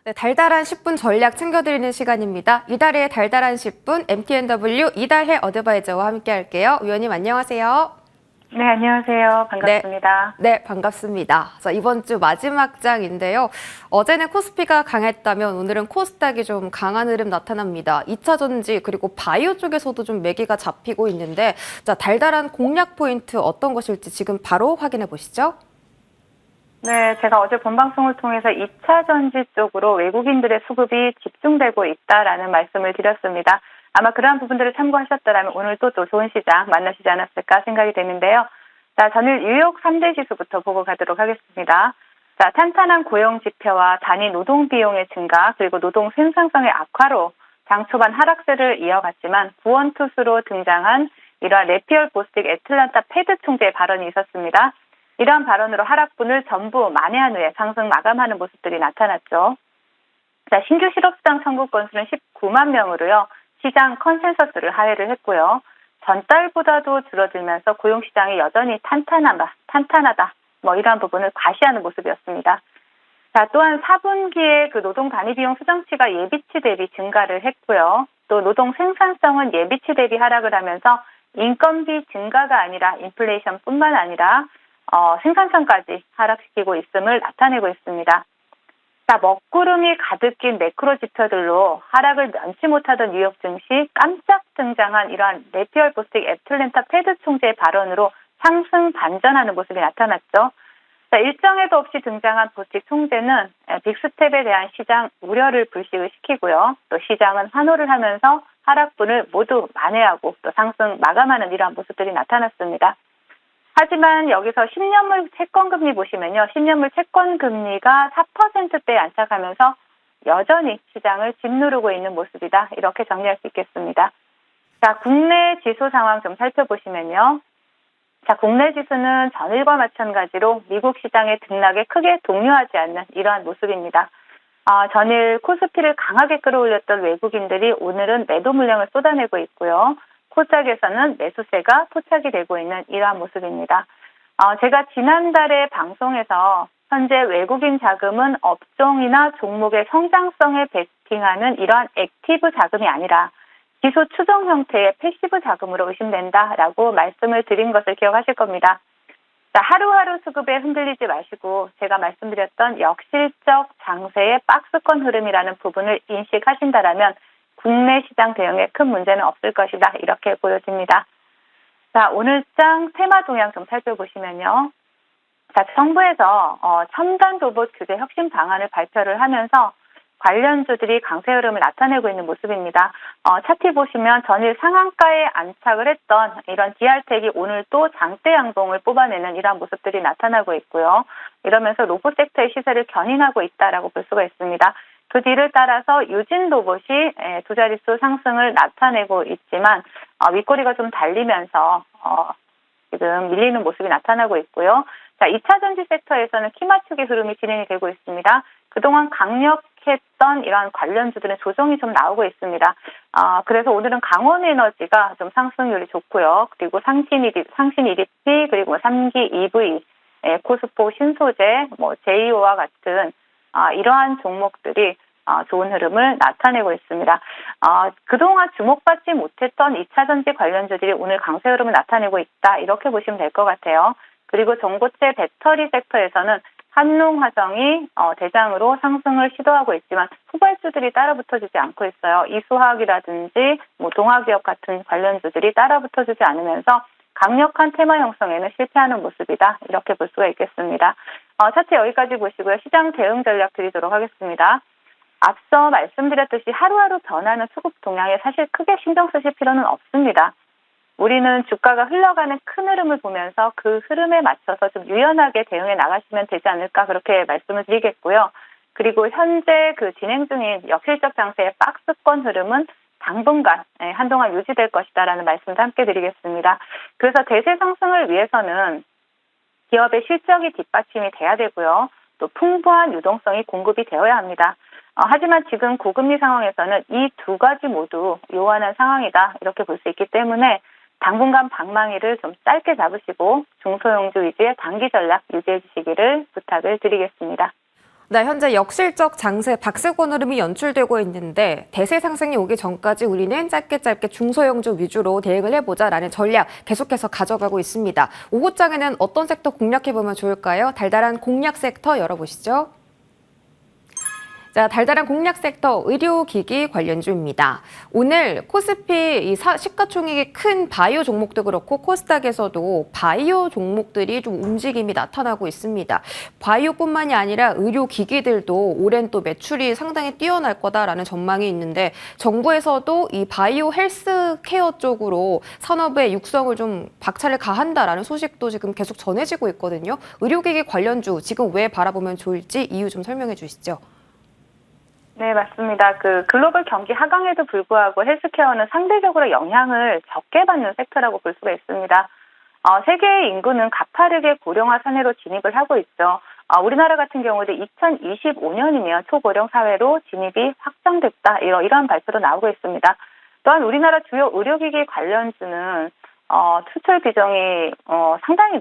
네, 달달한 10분 전략 챙겨드리는 시간입니다. 이달의 달달한 10분 MTNW 이달해 어드바이저와 함께 할게요. 위원님 안녕하세요. 네, 안녕하세요. 반갑습니다. 네, 반갑습니다. 자, 이번 주 마지막 장인데요. 어제는 코스피가 강했다면 오늘은 코스닥이 좀 강한 흐름 나타납니다. 2차 전지 그리고 바이오 쪽에서도 좀 매기가 잡히고 있는데 자, 달달한 공략 포인트 어떤 것일지 지금 바로 확인해 보시죠. 네, 제가 어제 본방송을 통해서 2차 전지 쪽으로 외국인들의 수급이 집중되고 있다라는 말씀을 드렸습니다. 아마 그러한 부분들을 참고하셨더라면 오늘도 또 좋은 시장 만나시지 않았을까 생각이 되는데요. 자, 전일 뉴욕 3대 지수부터 보고 가도록 하겠습니다. 자, 탄탄한 고용 지표와 단위 노동 비용의 증가 그리고 노동 생산성의 악화로 장 초반 하락세를 이어갔지만 구원투수로 등장한 이러한 레피얼 보스틱 애틀란타 패드 총재의 발언이 있었습니다. 이러한 발언으로 하락분을 전부 만회한 후에 상승 마감하는 모습들이 나타났죠. 자, 신규 실업수당 청구 건수는 19만 명으로요. 시장 컨센서스를 하회를 했고요. 전달보다도 줄어들면서 고용시장이 여전히 탄탄하다. 이러한 부분을 과시하는 모습이었습니다. 자, 또한 4분기에 그 노동 단위 비용 수정치가 예비치 대비 증가를 했고요. 또 노동 생산성은 예비치 대비 하락을 하면서 인건비 증가가 아니라 인플레이션뿐만 아니라 생산성까지 하락시키고 있음을 나타내고 있습니다. 자, 먹구름이 가득 낀 매크로 지표들로 하락을 면치 못하던 뉴욕 증시 깜짝 등장한 이러한 레피얼 보스틱 애틀랜타 패드 총재의 발언으로 상승 반전하는 모습이 나타났죠. 자, 일정에도 없이 등장한 보스틱 총재는 빅스텝에 대한 시장 우려를 불식을 시키고요. 또 시장은 환호를 하면서 하락분을 모두 만회하고 또 상승 마감하는 이러한 모습들이 나타났습니다. 하지만 여기서 10년물 채권금리 보시면요. 10년물 채권금리가 4%대에 안착하면서 여전히 시장을 짓누르고 있는 모습이다. 이렇게 정리할 수 있겠습니다. 자, 국내 지수 상황 좀 살펴보시면요. 자, 국내 지수는 전일과 마찬가지로 미국 시장의 등락에 크게 동요하지 않는 이러한 모습입니다. 전일 코스피를 강하게 끌어올렸던 외국인들이 오늘은 매도 물량을 쏟아내고 있고요. 코스닥에서는 매수세가 포착이 되고 있는 이러한 모습입니다. 제가 지난달에 방송에서 현재 외국인 자금은 업종이나 종목의 성장성에 베팅하는 이러한 액티브 자금이 아니라 기소 추정 형태의 패시브 자금으로 의심된다라고 말씀을 드린 것을 기억하실 겁니다. 자, 하루하루 수급에 흔들리지 마시고 제가 말씀드렸던 역실적 장세의 박스권 흐름이라는 부분을 인식하신다라면 국내 시장 대응에 큰 문제는 없을 것이다. 이렇게 보여집니다. 자, 오늘장 테마 동향 좀 살펴보시면요. 자, 정부에서 첨단 로봇 규제 혁신 방안을 발표를 하면서 관련주들이 강세 흐름을 나타내고 있는 모습입니다. 차트 보시면 전일 상한가에 안착을 했던 이런 DR텍이 오늘 또 장대 양봉을 뽑아내는 이러한 모습들이 나타나고 있고요. 이러면서 로봇 섹터의 시세를 견인하고 있다라고 볼 수가 있습니다. 그 뒤를 따라서 유진 로봇이 두 자릿수 상승을 나타내고 있지만 윗꼬리가 좀 달리면서 지금 밀리는 모습이 나타나고 있고요. 자, 2차 전지 섹터에서는 키맞추기 흐름이 진행이 되고 있습니다. 그동안 강력했던 이러한 관련주들은 조정이 좀 나오고 있습니다. 그래서 오늘은 강원에너지가 좀 상승률이 좋고요. 그리고 상신 EDP 그리고 3기 EV, 코스포 신소재, 제이오와 같은 이러한 종목들이 좋은 흐름을 나타내고 있습니다. 그동안 주목받지 못했던 2차 전지 관련주들이 오늘 강세 흐름을 나타내고 있다. 이렇게 보시면 될 것 같아요. 그리고 전고체 배터리 섹터에서는 한농화성이 대장으로 상승을 시도하고 있지만 후발주들이 따라붙어주지 않고 있어요. 이수화학이라든지 동화기업 같은 관련주들이 따라붙어주지 않으면서 강력한 테마 형성에는 실패하는 모습이다. 이렇게 볼 수가 있겠습니다. 차트 여기까지 보시고요. 시장 대응 전략 드리도록 하겠습니다. 앞서 말씀드렸듯이 하루하루 변하는 수급 동향에 사실 크게 신경 쓰실 필요는 없습니다. 우리는 주가가 흘러가는 큰 흐름을 보면서 그 흐름에 맞춰서 좀 유연하게 대응해 나가시면 되지 않을까 그렇게 말씀을 드리겠고요. 그리고 현재 그 진행 중인 역실적 장세의 박스권 흐름은 당분간 한동안 유지될 것이다라는 말씀도 함께 드리겠습니다. 그래서 대세 상승을 위해서는 기업의 실적이 뒷받침이 돼야 되고요. 또 풍부한 유동성이 공급이 되어야 합니다. 하지만 지금 고금리 상황에서는 이 두 가지 모두 요원한 상황이다. 이렇게 볼 수 있기 때문에 당분간 방망이를 좀 짧게 잡으시고 중소형주 위주의 단기 전략 유지해 주시기를 부탁을 드리겠습니다. 네, 현재 역실적 장세 박스권 흐름이 연출되고 있는데 대세 상승이 오기 전까지 우리는 짧게 중소형주 위주로 대응을 해보자라는 전략 계속해서 가져가고 있습니다. 오후장에는 어떤 섹터 공략해보면 좋을까요? 달달한 공략 섹터 열어보시죠. 자, 달달한 공략 섹터 의료기기 관련주입니다. 오늘 코스피 시가총액이 큰 바이오 종목도 그렇고 코스닥에서도 바이오 종목들이 좀 움직임이 나타나고 있습니다. 바이오뿐만이 아니라 의료기기들도 올해는 또 매출이 상당히 뛰어날 거다라는 전망이 있는데 정부에서도 이 바이오 헬스케어 쪽으로 산업의 육성을 좀 박차를 가한다라는 소식도 지금 계속 전해지고 있거든요. 의료기기 관련주 지금 왜 바라보면 좋을지 이유 좀 설명해 주시죠. 네, 맞습니다. 글로벌 경기 하강에도 불구하고 헬스케어는 상대적으로 영향을 적게 받는 섹터라고 볼 수가 있습니다. 세계의 인구는 가파르게 고령화 사회로 진입을 하고 있죠. 우리나라 같은 경우도 2025년이면 초고령 사회로 진입이 확정됐다. 이러한 발표도 나오고 있습니다. 또한 우리나라 주요 의료기기 관련주는 수출 비중이 상당히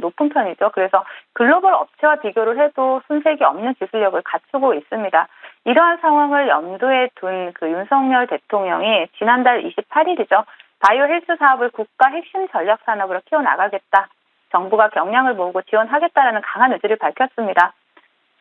높은 편이죠. 그래서 글로벌 업체와 비교를 해도 손색이 없는 기술력을 갖추고 있습니다. 이러한 상황을 염두에 둔 윤석열 대통령이 지난달 28일이죠. 바이오 헬스 사업을 국가 핵심 전략 산업으로 키워나가겠다. 정부가 역량을 모으고 지원하겠다라는 강한 의지를 밝혔습니다.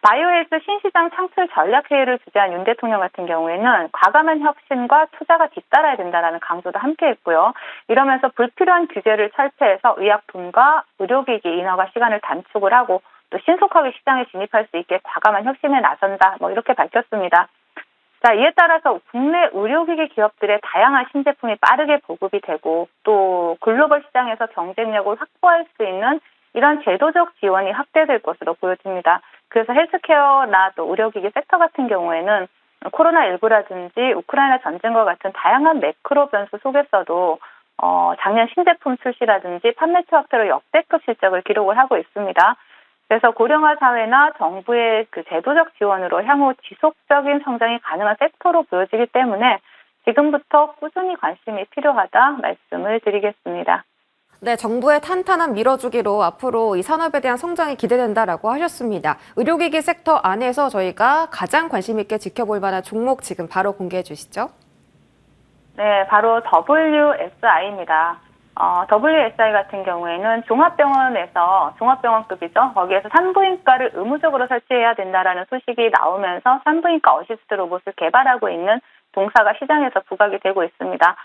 바이오 헬스 신시장 창출 전략 회의를 주재한 윤 대통령 같은 경우에는 과감한 혁신과 투자가 뒤따라야 된다라는 강조도 함께 했고요. 이러면서 불필요한 규제를 철폐해서 의약품과 의료기기 인허가 시간을 단축을 하고 또 신속하게 시장에 진입할 수 있게 과감한 혁신에 나선다. 이렇게 밝혔습니다. 자, 이에 따라서 국내 의료기기 기업들의 다양한 신제품이 빠르게 보급이 되고 또 글로벌 시장에서 경쟁력을 확보할 수 있는 이런 제도적 지원이 확대될 것으로 보여집니다. 그래서 헬스케어나 또 의료기기 섹터 같은 경우에는 코로나19라든지 우크라이나 전쟁과 같은 다양한 매크로 변수 속에서도 작년 신제품 출시라든지 판매처 확대로 역대급 실적을 기록을 하고 있습니다. 그래서 고령화 사회나 정부의 제도적 지원으로 향후 지속적인 성장이 가능한 섹터로 보여지기 때문에 지금부터 꾸준히 관심이 필요하다 말씀을 드리겠습니다. 네, 정부의 탄탄한 밀어주기로 앞으로 이 산업에 대한 성장이 기대된다라고 하셨습니다. 의료기기 섹터 안에서 저희가 가장 관심 있게 지켜볼 만한 종목 지금 바로 공개해 주시죠. 네, 바로 WSI입니다. WSI 같은 경우에는 종합병원급이죠. 거기에서 산부인과를 의무적으로 설치해야 된다라는 소식이 나오면서 산부인과 어시스트 로봇을 개발하고 있는 동사가 시장에서 부각이 되고 있습니다.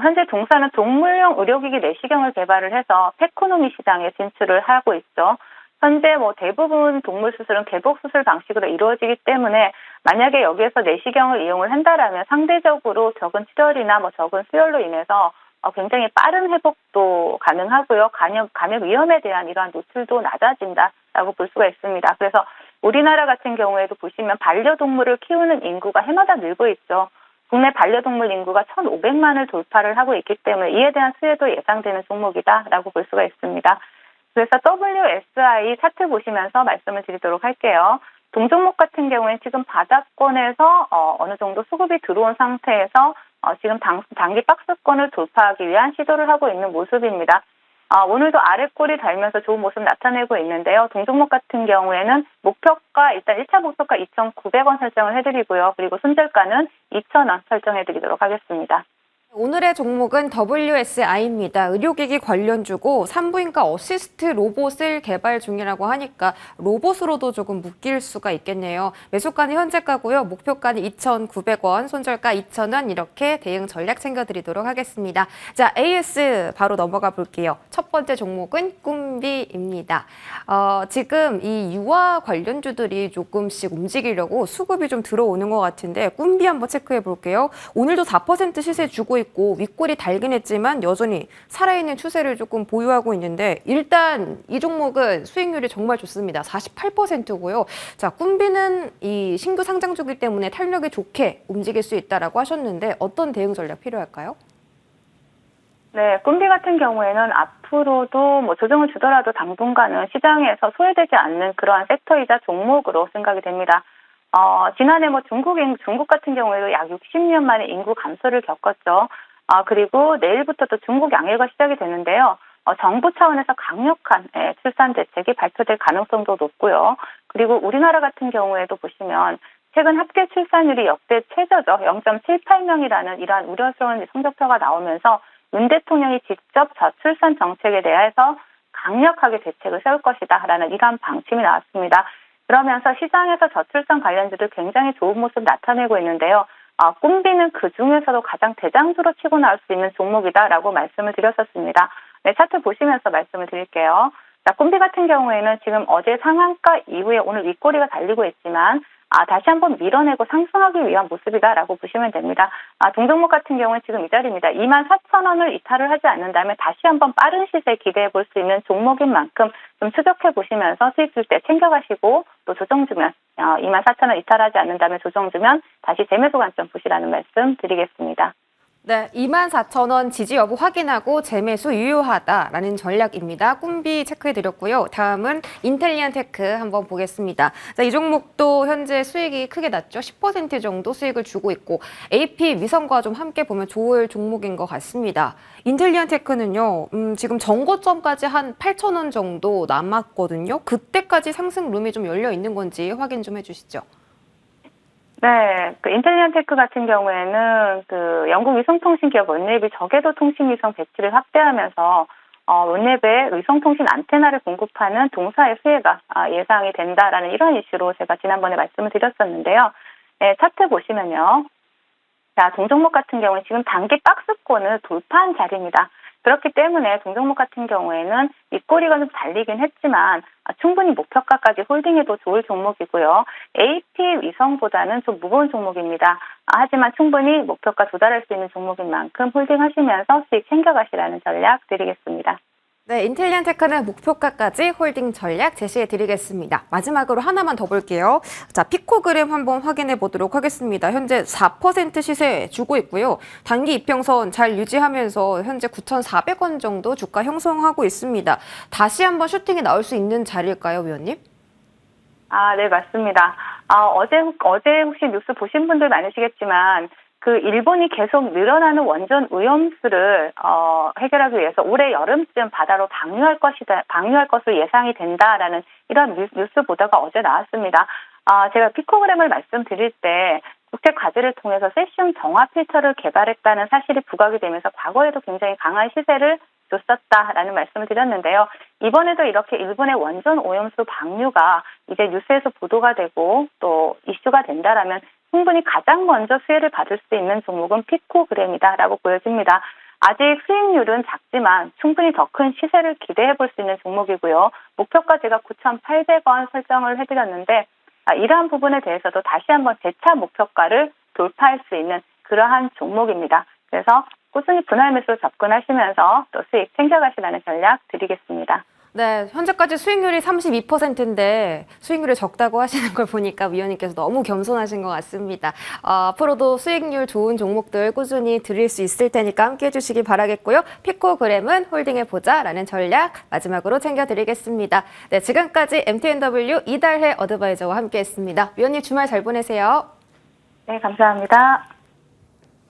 현재 동사는 동물용 의료기기 내시경을 개발을 해서 페코노미 시장에 진출을 하고 있죠. 현재 대부분 동물 수술은 개복 수술 방식으로 이루어지기 때문에 만약에 여기에서 내시경을 이용을 한다라면 상대적으로 적은 출혈이나 적은 수혈로 인해서 굉장히 빠른 회복도 가능하고요. 감염 위험에 대한 이러한 노출도 낮아진다라고 볼 수가 있습니다. 그래서 우리나라 같은 경우에도 보시면 반려동물을 키우는 인구가 해마다 늘고 있죠. 국내 반려동물 인구가 1,500만을 돌파를 하고 있기 때문에 이에 대한 수혜도 예상되는 종목이다라고 볼 수가 있습니다. 그래서 WSI 차트 보시면서 말씀을 드리도록 할게요. 동종목 같은 경우에 지금 바닥권에서 어느 정도 수급이 들어온 상태에서 지금 단기 박스권을 돌파하기 위한 시도를 하고 있는 모습입니다. 오늘도 아랫골이 달면서 좋은 모습 나타내고 있는데요. 동종목 같은 경우에는 목표가 일단 1차 목표가 2,900원 설정을 해드리고요. 그리고 손절가는 2,000원 설정해드리도록 하겠습니다. 오늘의 종목은 WSI입니다. 의료기기 관련주고 산부인과 어시스트 로봇을 개발 중이라고 하니까 로봇으로도 조금 묶일 수가 있겠네요. 매수가는 현재가고요. 목표가는 2,900원, 손절가 2,000원 이렇게 대응 전략 챙겨드리도록 하겠습니다. 자, AS 바로 넘어가 볼게요. 첫 번째 종목은 꿈비입니다. 지금 이 유아 관련주들이 조금씩 움직이려고 수급이 좀 들어오는 것 같은데 꿈비 한번 체크해 볼게요. 오늘도 4% 시세 주고 있고 윗골이 달긴 했지만 여전히 살아있는 추세를 조금 보유하고 있는데 일단 이 종목은 수익률이 정말 좋습니다. 48%고요. 자, 꿈비는 이 신규 상장주기 때문에 탄력이 좋게 움직일 수 있다라고 하셨는데 어떤 대응 전략 필요할까요? 네, 꿈비 같은 경우에는 앞으로도 조정을 주더라도 당분간은 시장에서 소외되지 않는 그러한 섹터이자 종목으로 생각이 됩니다. 지난해 중국 같은 경우에도 약 60년 만에 인구 감소를 겪었죠. 그리고 내일부터 또 중국 양일과 시작이 되는데요. 정부 차원에서 강력한 출산 대책이 발표될 가능성도 높고요. 그리고 우리나라 같은 경우에도 보시면 최근 합계 출산율이 역대 최저죠. 0.78명이라는 이러한 우려스러운 성적표가 나오면서 윤 대통령이 직접 저출산 정책에 대해서 강력하게 대책을 세울 것이다라는 이러한 방침이 나왔습니다. 그러면서 시장에서 저출산 관련주들 굉장히 좋은 모습 나타내고 있는데요. 꿈비는 그 중에서도 가장 대장주로 치고 나올 수 있는 종목이다라고 말씀을 드렸었습니다. 네, 차트 보시면서 말씀을 드릴게요. 자, 꿈비 같은 경우에는 지금 어제 상한가 이후에 오늘 윗꼬리가 달리고 있지만 다시 한번 밀어내고 상승하기 위한 모습이다라고 보시면 됩니다. 동종목 같은 경우는 지금 이 자리입니다. 24,000원을 이탈을 하지 않는다면 다시 한번 빠른 시세 기대해 볼 수 있는 종목인 만큼 좀 추적해 보시면서 수익 줄 때 챙겨가시고 또 조정 주면 24,000원 이탈하지 않는다면 조정 주면 다시 재매수 관점 보시라는 말씀 드리겠습니다. 네, 24,000원 지지 여부 확인하고 재매수 유효하다라는 전략입니다. 꿈비 체크해드렸고요. 다음은 인텔리언테크 한번 보겠습니다. 자, 이 종목도 현재 수익이 크게 났죠. 10% 정도 수익을 주고 있고 AP 위성과 좀 함께 보면 좋을 종목인 것 같습니다. 인텔리언테크는요, 지금 전고점까지 한 8,000원 정도 남았거든요. 그때까지 상승 룸이 좀 열려 있는 건지 확인 좀 해주시죠. 네, 그 인텔리언테크 같은 경우에는 그 영국 위성통신 기업 원랩이 저궤도 통신위성 배치를 확대하면서 원랩에 위성통신 안테나를 공급하는 동사의 수혜가 예상이 된다라는 이런 이슈로 제가 지난번에 말씀을 드렸었는데요. 네, 차트 보시면요. 자, 동종목 같은 경우는 지금 단기 박스권을 돌파한 자리입니다. 그렇기 때문에 동종목 같은 경우에는 윗꼬리가 좀 달리긴 했지만 충분히 목표가까지 홀딩해도 좋을 종목이고요. AP 위성보다는 좀 무거운 종목입니다. 하지만 충분히 목표가 도달할 수 있는 종목인 만큼 홀딩하시면서 수익 챙겨가시라는 전략 드리겠습니다. 네, 인텔리언테크는 목표가까지 홀딩 전략 제시해 드리겠습니다. 마지막으로 하나만 더 볼게요. 자, 피코그램 한번 확인해 보도록 하겠습니다. 현재 4% 시세 주고 있고요. 단기 이평선 잘 유지하면서 현재 9,400원 정도 주가 형성하고 있습니다. 다시 한번 슈팅이 나올 수 있는 자리일까요, 위원님? 네, 맞습니다. 어제 혹시 뉴스 보신 분들 많으시겠지만 그 일본이 계속 늘어나는 원전 오염수를 해결하기 위해서 올해 여름쯤 바다로 방류할 것으로 예상이 된다라는 이런 뉴스 보도가 어제 나왔습니다. 제가 피코그램을 말씀드릴 때 국제 과제를 통해서 세슘 정화 필터를 개발했다는 사실이 부각이 되면서 과거에도 굉장히 강한 시세를 줬었다라는 말씀을 드렸는데요. 이번에도 이렇게 일본의 원전 오염수 방류가 이제 뉴스에서 보도가 되고 또 이슈가 된다라면 충분히 가장 먼저 수혜를 받을 수 있는 종목은 피코그램이다라고 보여집니다. 아직 수익률은 작지만 충분히 더 큰 시세를 기대해 볼 수 있는 종목이고요. 목표가 제가 9,800원 설정을 해드렸는데 이러한 부분에 대해서도 다시 한번 재차 목표가를 돌파할 수 있는 그러한 종목입니다. 그래서 꾸준히 분할 매수로 접근하시면서 또 수익 챙겨가시라는 전략 드리겠습니다. 네, 현재까지 수익률이 32%인데 수익률이 적다고 하시는 걸 보니까 위원님께서 너무 겸손하신 것 같습니다. 앞으로도 수익률 좋은 종목들 꾸준히 드릴 수 있을 테니까 함께해 주시기 바라겠고요. 피코그램은 홀딩해보자라는 전략 마지막으로 챙겨드리겠습니다. 네, 지금까지 MTNW 이달해 어드바이저와 함께했습니다. 위원님 주말 잘 보내세요. 네, 감사합니다.